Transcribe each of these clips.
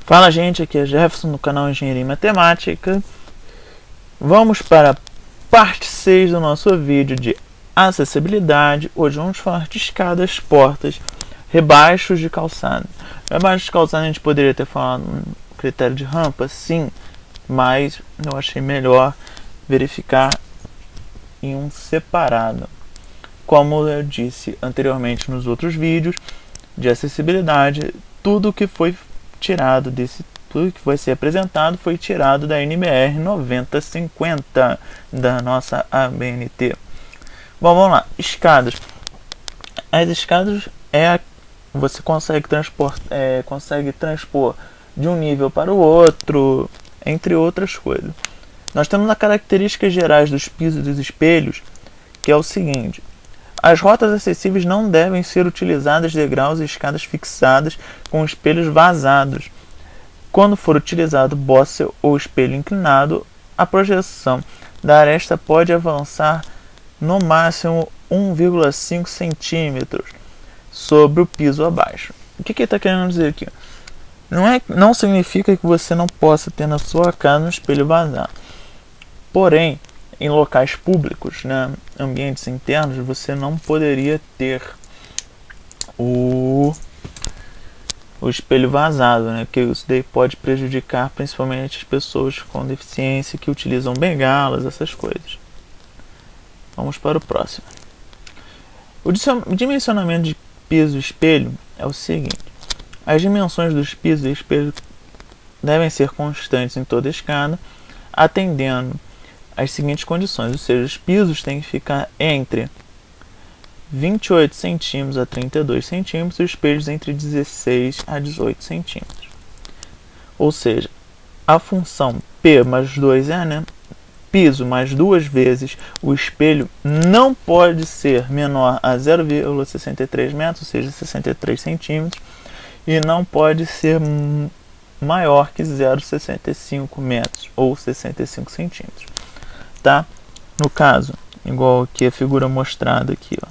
Fala, gente, aqui é Jefferson do canal Engenharia e Matemática. Vamos para a parte 6 do nosso vídeo de acessibilidade. Hoje vamos falar de escadas, portas, rebaixos de calçada. Rebaixos de calçada a gente poderia ter falado no critério de rampa, sim, mas eu achei melhor verificar em um separado. Como eu disse anteriormente nos outros vídeos de acessibilidade, tudo que foi tirado tudo que vai ser apresentado foi tirado da NBR 9050 da nossa ABNT. Bom, vamos lá. Escadas. As escadas você consegue transpor de um nível para o outro, entre outras coisas. Nós temos as características gerais dos pisos e dos espelhos, que é o seguinte: as rotas acessíveis não devem ser utilizadas degraus e escadas fixadas com espelhos vazados. Quando for utilizado bosse ou espelho inclinado, a projeção da aresta pode avançar no máximo 1,5 cm sobre o piso abaixo. O que ele está querendo dizer aqui? Não significa que você não possa ter na sua casa um espelho vazado. Porém, em locais públicos, ambientes internos, você não poderia ter o espelho vazado, porque isso daí pode prejudicar principalmente as pessoas com deficiência que utilizam bengalas, essas coisas. Vamos para o próximo. O dimensionamento de piso e espelho é o seguinte: as dimensões dos pisos e espelhos devem ser constantes em toda a escada, atendendo as seguintes condições, ou seja, os pisos têm que ficar entre 28 cm a 32 cm e os espelhos entre 16 a 18 cm. Ou seja, a função P mais 2E, piso mais 2 vezes o espelho, não pode ser menor a 0,63 metros, ou seja, 63 cm, e não pode ser maior que 0,65 metros, ou 65 centímetros. Tá? No caso, igual aqui a figura mostrada aqui, ó.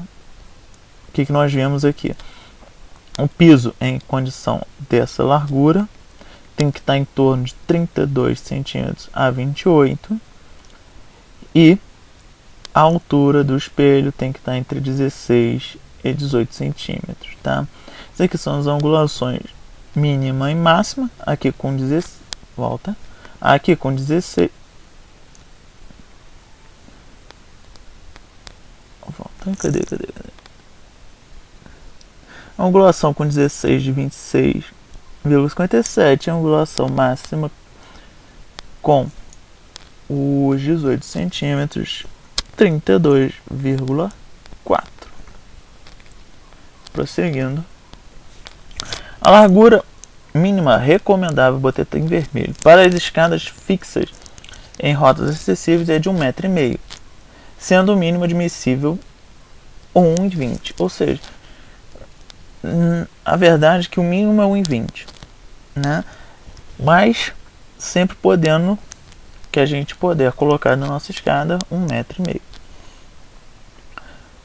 O que nós vemos aqui? O piso em condição dessa largura tem que estar em torno de 32 centímetros a 28, e a altura do espelho tem que estar entre 16 e 18 centímetros, tá? Essas aqui são as angulações mínima e máxima. Aqui com 16, aqui com 16, cadê? A angulação com 16 de 26,57, a angulação máxima com os 18 centímetros, 32,4. Prosseguindo. A largura mínima recomendável, botei em vermelho, para as escadas fixas em rotas acessíveis é de 1,5 m, sendo o mínimo admissível 1,20 m. Ou seja, a verdade é que o mínimo é 1,20 m, mas sempre podendo que a gente puder colocar na nossa escada 1,5 m.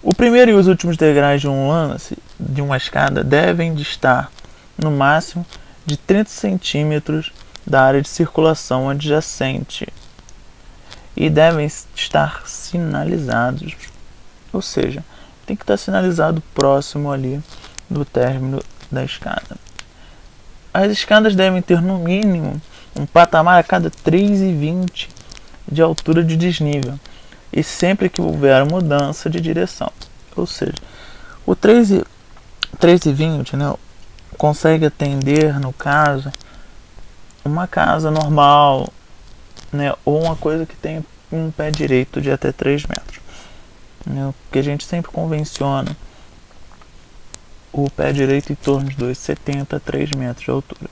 O primeiro e os últimos degraus de um lance de uma escada devem estar no máximo de 30 centímetros da área de circulação adjacente e devem estar sinalizados, ou seja, tem que estar sinalizado próximo ali do término da escada. As escadas devem ter no mínimo um patamar a cada 3,20 de altura de desnível, e sempre que houver mudança de direção. Ou seja, o 3,20, consegue atender, no caso, uma casa normal, ou uma coisa que tem um pé direito de até 3 metros. Porque a gente sempre convenciona o pé direito em torno de 2,70 a 3 metros de altura.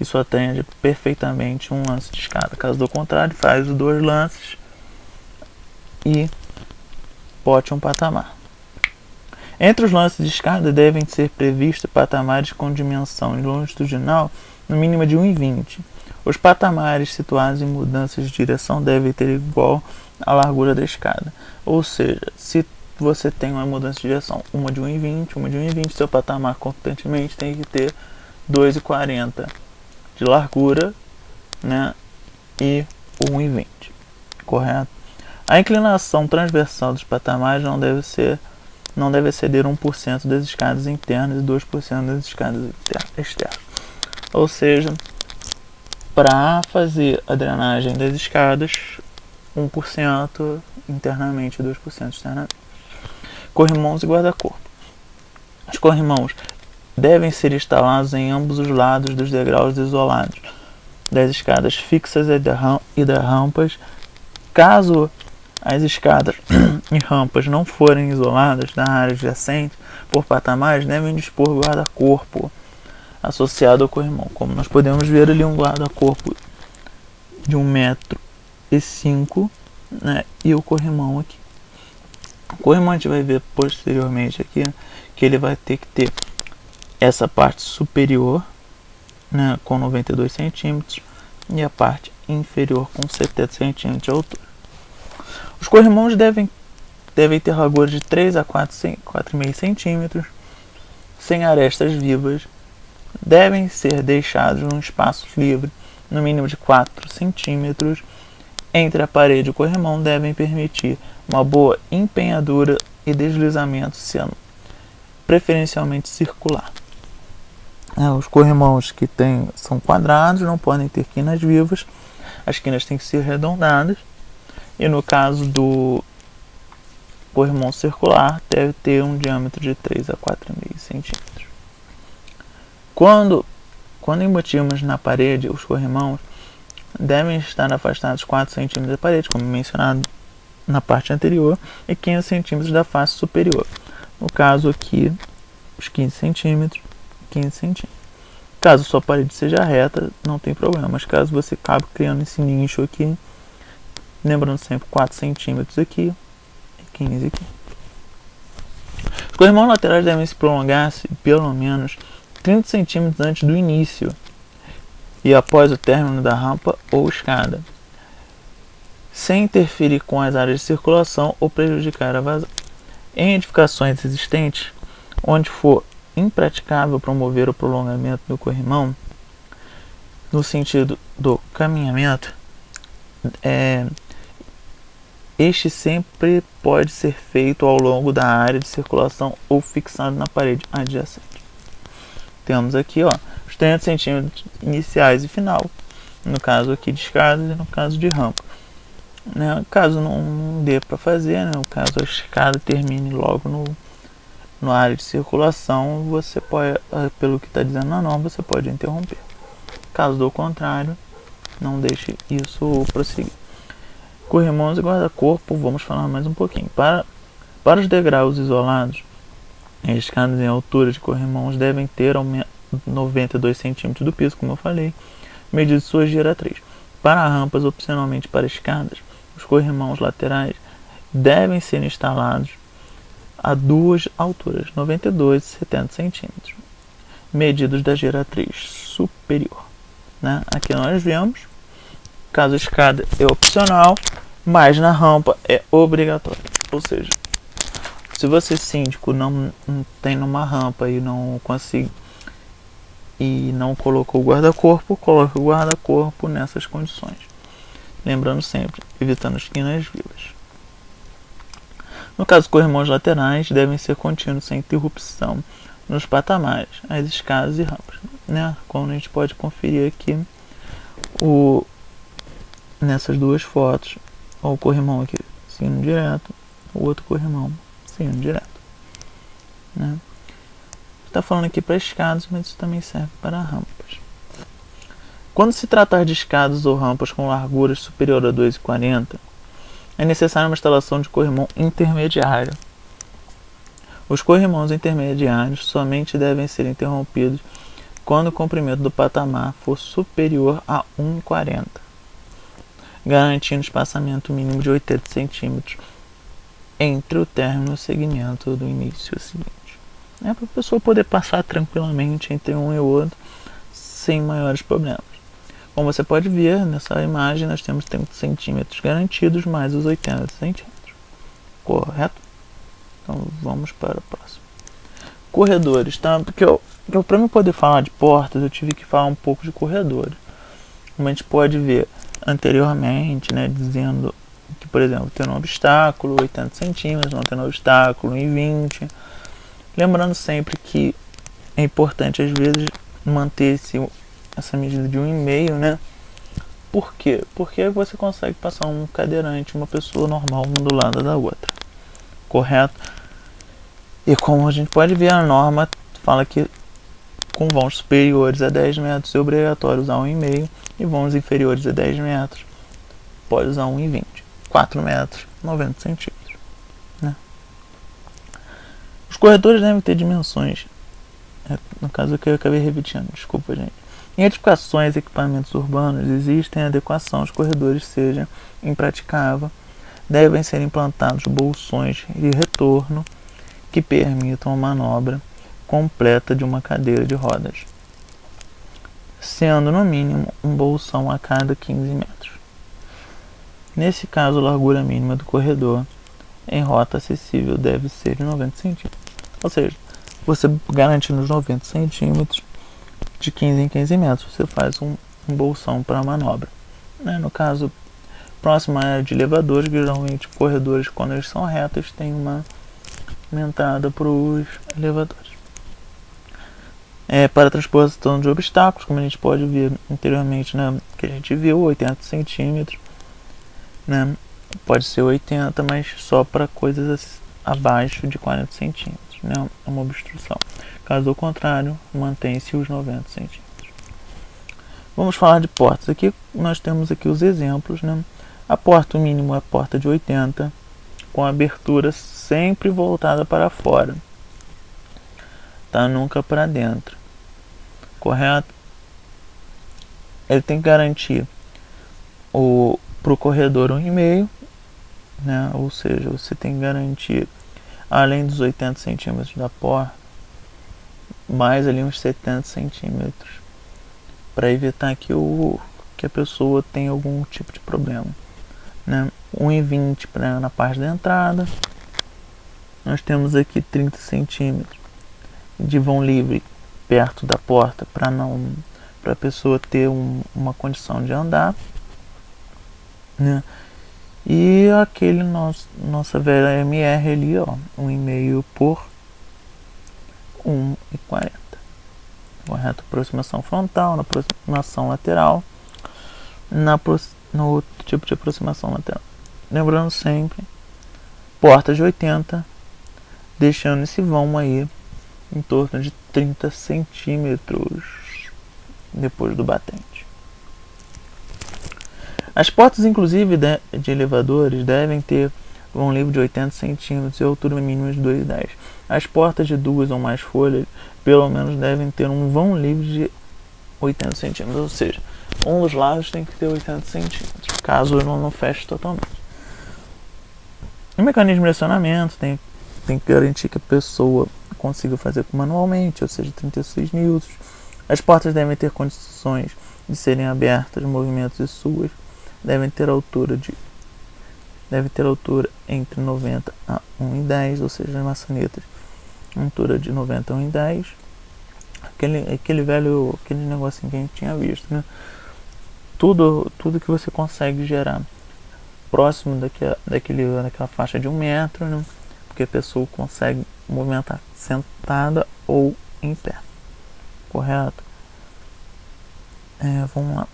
Isso atende perfeitamente um lance de escada. Caso do contrário, faz os 2 lances e bote um patamar. Entre os lances de escada devem ser previstos patamares com dimensão longitudinal no mínimo de 1,20 m. Os patamares situados em mudanças de direção devem ter igual a largura da escada. Ou seja, se você tem uma mudança de direção, uma de 1,20 m, seu patamar constantemente tem que ter 2,40 m de largura, né, e 1,20, correto? A inclinação transversal dos patamares não deve exceder 1% das escadas internas e 2% das escadas externas. Ou seja, para fazer a drenagem das escadas, 1% internamente e 2% externamente. Corrimãos e guarda-corpo. Os corrimãos devem ser instalados em ambos os lados dos degraus isolados das escadas fixas e das rampas. Caso as escadas e rampas não forem isoladas da área adjacente por patamares, devem dispor guarda-corpo associado ao corrimão. Como nós podemos ver ali, um guarda-corpo de 1,05 m, né, e o corrimão aqui. O corrimão a gente vai ver posteriormente aqui que ele vai ter que ter essa parte superior, né, com 92 cm e a parte inferior com 70 cm de altura. Os corrimãos devem ter largura de 3 a 4,5 cm, sem arestas vivas, devem ser deixados num espaço livre, no mínimo de 4 cm, entre a parede e o corrimão, devem permitir uma boa empenhadura e deslizamento, sendo preferencialmente circular. Os corrimãos que são quadrados não podem ter quinas vivas, as quinas têm que ser arredondadas, e no caso do corrimão circular deve ter um diâmetro de 3 a 4,5 cm. Quando embutimos na parede, os corrimãos devem estar afastados 4 cm da parede, como mencionado na parte anterior, e 15 cm da face superior. No caso aqui, os 15 cm, 15 cm. Caso sua parede seja reta, não tem problema, mas caso você acabe criando esse nicho aqui, lembrando sempre 4 cm aqui e 15 aqui. Os corrimãos laterais devem se prolongar-se pelo menos 30 cm antes do início e após o término da rampa ou escada, sem interferir com as áreas de circulação ou prejudicar a vazão. Em edificações existentes, onde for impraticável promover o prolongamento do corrimão, no sentido do caminhamento, este sempre pode ser feito ao longo da área de circulação ou fixado na parede adjacente. Temos aqui os 30 cm iniciais e final, no caso aqui de escadas e no caso de rampa. Caso não dê para fazer, no caso a escada termine logo na área de circulação, você pode, pelo que está dizendo na norma, você pode interromper. Caso do contrário, não deixe isso prosseguir. Corrimãos e guarda-corpo, vamos falar mais um pouquinho. Para os degraus isolados, as escadas em altura de corrimãos devem ter 92 cm do piso, como eu falei, medido sua giratriz. Para rampas, opcionalmente para escadas, os corrimãos laterais devem ser instalados a duas alturas, 92 e 70 cm, medidos da giratriz superior. Aqui nós vemos, caso a escada é opcional, mas na rampa é obrigatório. Ou seja, se você, síndico, não tem numa rampa e não colocou o guarda-corpo, coloque o guarda-corpo nessas condições. Lembrando sempre, evitando esquinas vivas. No caso, corrimãos laterais devem ser contínuos, sem interrupção, nos patamares, as escadas e rampas. Como a gente pode conferir aqui nessas duas fotos, o corrimão aqui seguindo direto, o outro corrimão seguindo direto. Está falando aqui para escadas, mas isso também serve para rampas. Quando se tratar de escadas ou rampas com larguras superior a 2,40, é necessária uma instalação de corrimão intermediário. Os corrimãos intermediários somente devem ser interrompidos quando o comprimento do patamar for superior a 1,40, garantindo espaçamento mínimo de 80 cm entre o término e o segmento do início seguinte. Para a pessoa poder passar tranquilamente entre um e o outro sem maiores problemas. Como você pode ver nessa imagem, nós temos 30 centímetros garantidos mais os 80 centímetros. Correto? Então vamos para o próximo. Corredores, tanto que eu Para eu poder falar de portas, eu tive que falar um pouco de corredores. Como a gente pode ver anteriormente, né, dizendo que, por exemplo, tendo um obstáculo 80 centímetros, não tendo obstáculo em 20. Lembrando sempre que é importante, às vezes, manter essa medida de 1,5, né? Por quê? Porque você consegue passar um cadeirante, uma pessoa normal, uma do lado da outra. Correto? E como a gente pode ver, a norma fala que com vãos superiores a 10 metros é obrigatório usar 1,5 e vãos inferiores a 10 metros pode usar 1,20. 4 metros, 90 centímetros. Né? Os corredores devem ter dimensões. No caso que eu acabei repetindo, desculpa, gente. Em edificações e equipamentos urbanos existem adequação aos corredores seja impraticável. Devem ser implantados bolsões de retorno que permitam a manobra completa de uma cadeira de rodas, sendo no mínimo um bolsão a cada 15 metros. Nesse caso, a largura mínima do corredor em rota acessível deve ser de 90 centímetros. Ou seja, você garantindo os 90 centímetros de 15 em 15 metros, você faz um bolsão para a manobra. No caso, próximo à área de elevadores, geralmente corredores, quando eles são retos, tem uma entrada para os elevadores. Para transportação de obstáculos, como a gente pode ver anteriormente, né, que a gente viu, 80 centímetros, né, pode ser 80, mas só para coisas abaixo de 40 centímetros, né, é uma obstrução. Caso contrário, mantém-se os 90 centímetros. Vamos falar de portas. Aqui nós temos aqui os exemplos, né. A porta, o mínimo é a porta de 80, com a abertura sempre voltada para fora, tá? Nunca para dentro, correto? Ele tem que garantir para o corredor 1,5, né? Ou seja, você tem que garantir, além dos 80 centímetros da porta, mais ali uns 70 centímetros, para evitar que a pessoa tenha algum tipo de problema, né? 1,20 na parte da entrada. Nós temos aqui 30 centímetros de vão livre perto da porta para a pessoa ter uma condição de andar, né? E aquele nossa velha MR ali, ó, 1,5 por 1,40. Correto? Aproximação frontal, na aproximação lateral, no outro tipo de aproximação lateral. Lembrando sempre, porta de 80, deixando esse vão aí em torno de 30 centímetros depois do batente. As portas, inclusive, de elevadores devem ter vão livre de 80 centímetros e altura mínima de 2,10. As portas de 2 ou mais folhas, pelo menos, devem ter um vão livre de 80 centímetros, ou seja, um dos lados tem que ter 80 centímetros, caso não feche totalmente. O mecanismo de acionamento tem que garantir que a pessoa consiga fazer manualmente, ou seja, 36 newtons. As portas devem ter condições de serem abertas, movimentos e suas devem ter altura entre 90 a 1,10, ou seja, as maçanetas altura de 90 a 1,10. Aquele negocinho que a gente tinha visto, né? Tudo que você consegue gerar próximo daquela faixa de 1 metro, né? Porque a pessoa consegue movimentar sentada ou em pé, correto? Vamos lá.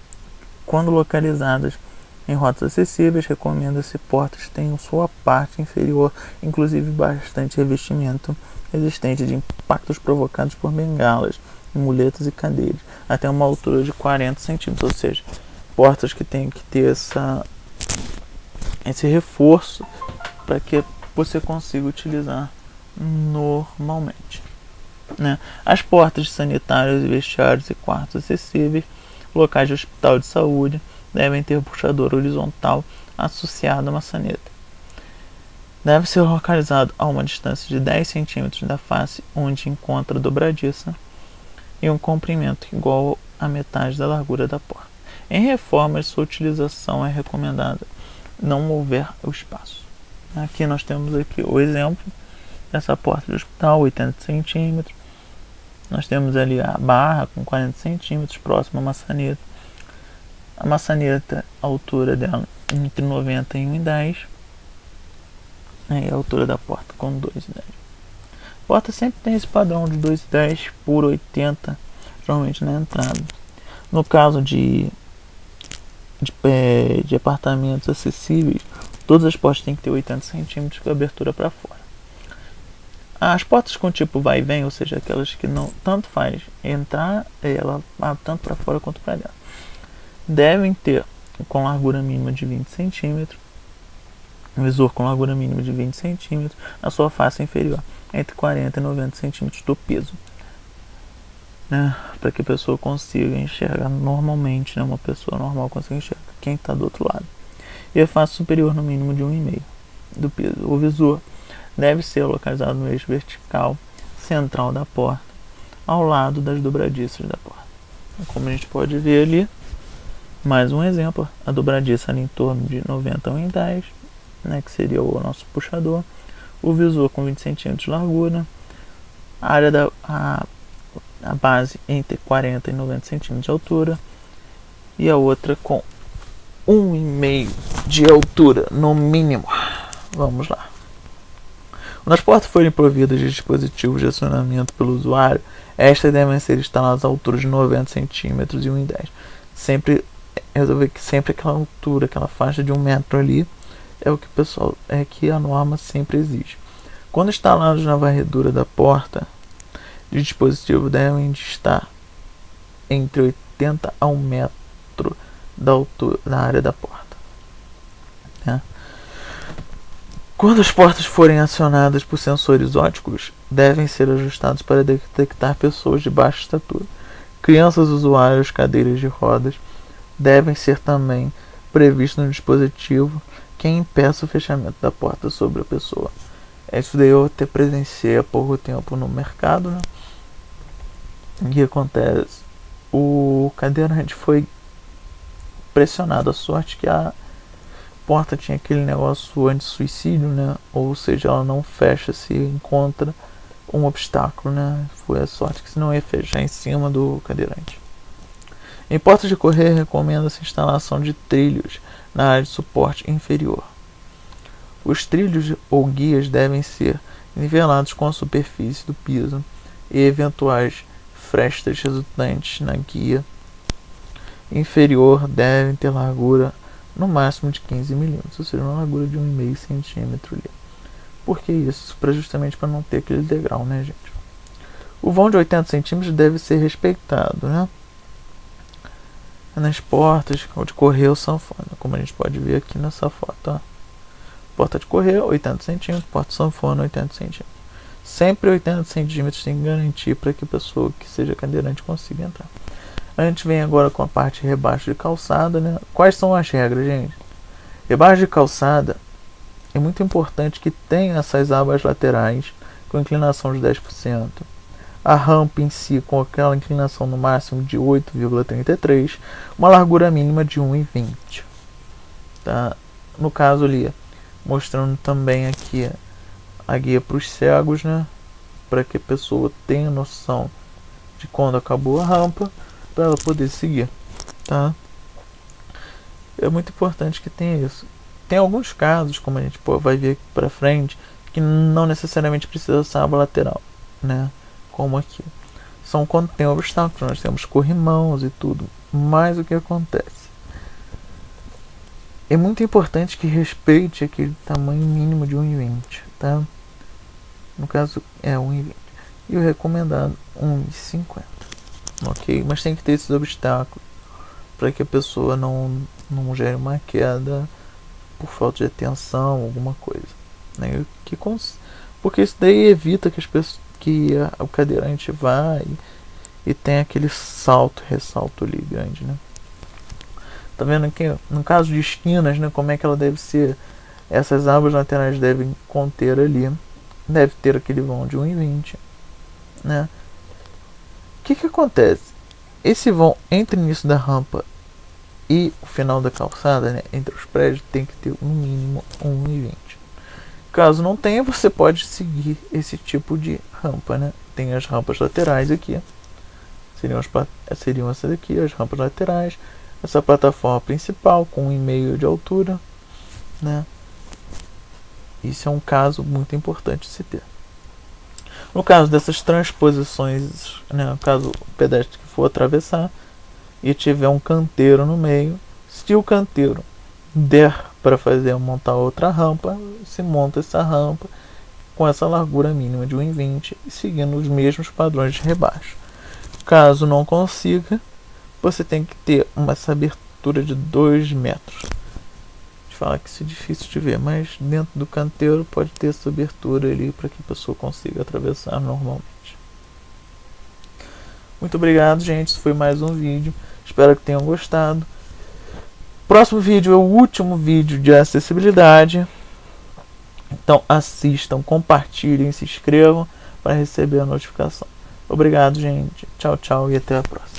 Quando localizadas em rotas acessíveis, recomenda-se portas tenham sua parte inferior, inclusive bastante revestimento resistente de impactos provocados por bengalas, muletas e cadeiras, até uma altura de 40 centímetros, ou seja, portas que tem que ter esse reforço para que você consiga utilizar normalmente, né? As portas de sanitários, vestiários e quartos acessíveis, locais de hospital de saúde, devem ter puxador horizontal associado à maçaneta. Deve ser localizado a uma distância de 10 centímetros da face onde encontra a dobradiça e um comprimento igual à metade da largura da porta. Em reformas, sua utilização é recomendada não mover o espaço. Aqui nós temos o exemplo dessa porta de hospital, 80 centímetros, Nós temos ali a barra com 40 centímetros próximo à maçaneta. A maçaneta, a altura dela entre 90 e 1,10. E a altura da porta com 2,10. A porta sempre tem esse padrão de 2,10 por 80, geralmente na entrada. No caso de apartamentos acessíveis, todas as portas têm que ter 80 centímetros com a abertura para fora. As portas com tipo vai e vem, ou seja, aquelas que não tanto faz entrar, ela tanto para fora quanto para dentro, devem ter com largura mínima de 20 centímetros, um visor com largura mínima de 20 centímetros, na sua face inferior, entre 40 e 90 centímetros do piso, né? Para que a pessoa consiga enxergar normalmente, né? Uma pessoa normal consiga enxergar quem está do outro lado. E a face superior no mínimo de 1,5 do piso. O visor deve ser localizado no eixo vertical central da porta, ao lado das dobradiças da porta. Como a gente pode ver ali, mais um exemplo, a dobradiça ali em torno de 90 a 1,10, né, que seria o nosso puxador, o visor com 20 centímetros de largura, a área a base entre 40 e 90 centímetros de altura, e a outra com 1,5 de altura no mínimo. Vamos lá. Quando as portas forem providas de dispositivos de acionamento pelo usuário, estas devem ser instaladas a altura de 90 centímetros e 1,10. Sempre resolver que sempre aquela altura, aquela faixa de 1 metro ali, é o que o pessoal, é que a norma sempre exige. Quando instalados na varredura da porta, de dispositivo devem estar entre 80 a 1 metro da altura da área da porta, né? Quando as portas forem acionadas por sensores ópticos, devem ser ajustados para detectar pessoas de baixa estatura. Crianças, usuários, cadeiras de rodas devem ser também previstos no dispositivo que impeça o fechamento da porta sobre a pessoa. Isso daí eu até presenciei há pouco tempo no mercado, né? O que acontece? O cadeirante foi pressionado, a sorte que a porta tinha aquele negócio anti-suicídio, né? Ou seja, ela não fecha se encontra um obstáculo, né? Foi a sorte que senão ia fechar em cima do cadeirante. Em portas de correr, recomenda-se a instalação de trilhos na área de suporte inferior. Os trilhos ou guias devem ser nivelados com a superfície do piso e eventuais frestas resultantes na guia inferior devem ter largura no máximo de 15 milímetros, ou seja, uma largura de 1,5 centímetro ali. Por que isso? Justamente para não ter aquele degrau, né, gente? O vão de 80 centímetros deve ser respeitado, né? Nas portas de correr ou sanfona, como a gente pode ver aqui nessa foto, ó. Porta de correr 80 centímetros, porta de sanfona 80 centímetros. Sempre 80 centímetros tem que garantir para que a pessoa que seja cadeirante consiga entrar. A gente vem agora com a parte de rebaixo de calçada, né? Quais são as regras, gente? Rebaixo de calçada é muito importante que tenha essas abas laterais com inclinação de 10%. A rampa em si com aquela inclinação no máximo de 8,33, uma largura mínima de 1,20. Tá? No caso ali, mostrando também aqui a guia para os cegos, né? Para que a pessoa tenha noção de quando acabou a rampa, para ela poder seguir, tá? É muito importante que tenha isso. Tem alguns casos, como a gente vai ver aqui para frente, que não necessariamente precisa ser aba lateral, né? Como aqui. São quando tem obstáculos, nós temos corrimãos e tudo. Mas o que acontece? É muito importante que respeite aquele tamanho mínimo de 1,20, tá? No caso é 1,20. E o recomendado 1,50. Ok? Mas tem que ter esses obstáculos para que a pessoa não gere uma queda por falta de atenção, alguma coisa, né? Porque isso daí evita que as pessoas, o cadeirante vá e tenha aquele ressalto ali grande, né? Tá vendo aqui, no caso de esquinas, né, como é que ela deve ser? Essas abas laterais devem conter ali, deve ter aquele vão de 1,20, né? O que acontece? Esse vão entre o início da rampa e o final da calçada, né, entre os prédios, tem que ter no mínimo 1,20. Caso não tenha, você pode seguir esse tipo de rampa, né? Tem as rampas laterais aqui. Seriam essas aqui, as rampas laterais. Essa plataforma principal com 1,5 de altura, né? Isso é um caso muito importante de se ter. No caso dessas transposições, né, no caso o pedestre que for atravessar e tiver um canteiro no meio, se o canteiro der para montar outra rampa, se monta essa rampa com essa largura mínima de 1,20 e seguindo os mesmos padrões de rebaixo. Caso não consiga, você tem que ter essa abertura de 2 metros. Falar que isso é difícil de ver, mas dentro do canteiro pode ter essa abertura ali para que a pessoa consiga atravessar normalmente. Muito obrigado, gente. Isso foi mais um vídeo. Espero que tenham gostado. Próximo vídeo é o último vídeo de acessibilidade. Então assistam, compartilhem, se inscrevam para receber a notificação. Obrigado, gente. Tchau, tchau e até a próxima.